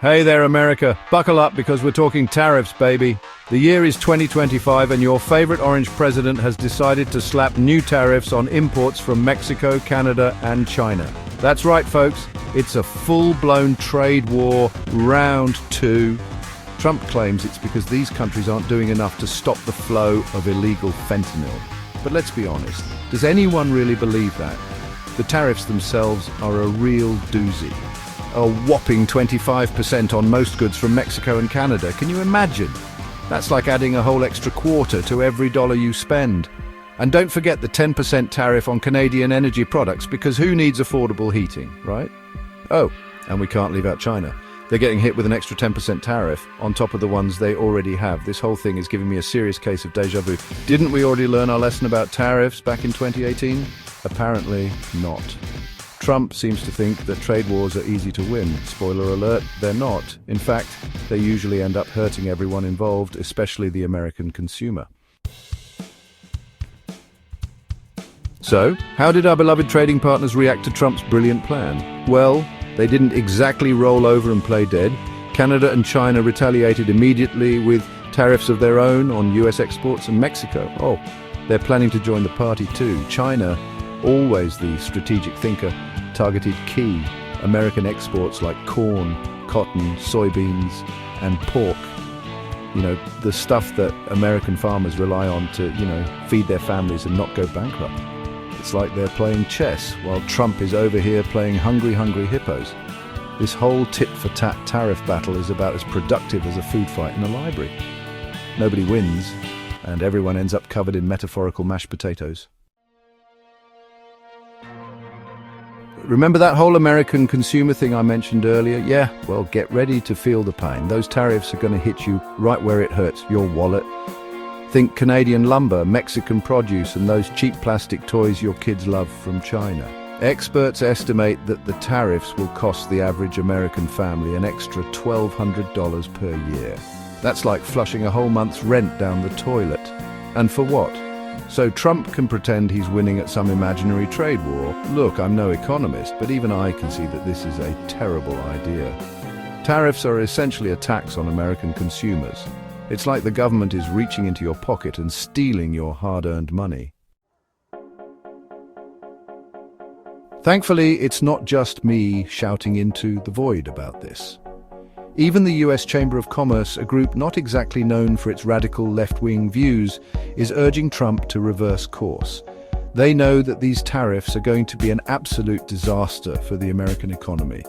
Hey there, America. Buckle up because we're talking tariffs, baby. The year is 2025 and your favorite orange president has decided to slap new tariffs on imports from Mexico, Canada, and China. That's right, folks. It's a full-blown trade war, round two. Trump claims it's because these countries aren't doing enough to stop the flow of illegal fentanyl. But let's be honest, does anyone really believe that? The tariffs themselves are a real doozy. A whopping 25% on most goods from Mexico and Canada. Can you imagine? That's like adding a whole extra quarter to every dollar you spend. And don't forget the 10% tariff on Canadian energy products, because who needs affordable heating, right? Oh, and we can't leave out China. They're getting hit with an extra 10% tariff on top of the ones they already have. This whole thing is giving me a serious case of déjà vu. Didn't we already learn our lesson about tariffs back in 2018? Apparently not. Trump seems to think that trade wars are easy to win. Spoiler alert, they're not. In fact, they usually end up hurting everyone involved, especially the American consumer. So, how did our beloved trading partners react to Trump's brilliant plan? Well, they didn't exactly roll over and play dead. Canada and China retaliated immediately with tariffs of their own on US exports, and Mexico, they're planning to join the party too. China, always the strategic thinker, targeted key American exports like corn, cotton, soybeans, and pork. You know, the stuff that American farmers rely on to, feed their families and not go bankrupt. It's like they're playing chess while Trump is over here playing hungry hippos. This whole tit-for-tat tariff battle is about as productive as a food fight in a library. Nobody wins, and everyone ends up covered in metaphorical mashed potatoes. Remember that whole American consumer thing I mentioned earlier? Yeah, well, get ready to feel the pain. Those tariffs are going to hit you right where it hurts, your wallet. Think Canadian lumber, Mexican produce, and those cheap plastic toys your kids love from China. Experts estimate that the tariffs will cost the average American family an extra $1,200 per year. That's like flushing a whole month's rent down the toilet. And for what? So Trump can pretend he's winning at some imaginary trade war. Look, I'm no economist, but even I can see that this is a terrible idea. Tariffs are essentially a tax on American consumers. It's like the government is reaching into your pocket and stealing your hard-earned money. Thankfully, it's not just me shouting into the void about this. Even the US Chamber of Commerce, a group not exactly known for its radical left-wing views, is urging Trump to reverse course. They know that these tariffs are going to be an absolute disaster for the American economy.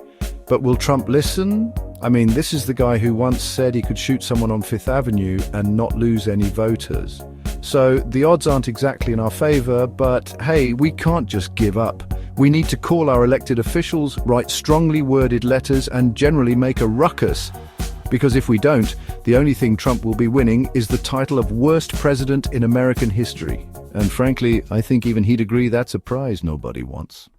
But will Trump listen? I mean, this is the guy who once said he could shoot someone on Fifth Avenue and not lose any voters. So the odds aren't exactly in our favor, but hey, we can't just give up. We need to call our elected officials, write strongly worded letters, and generally make a ruckus. Because if we don't, the only thing Trump will be winning is the title of worst president in American history. And frankly, I think even he'd agree that's a prize nobody wants.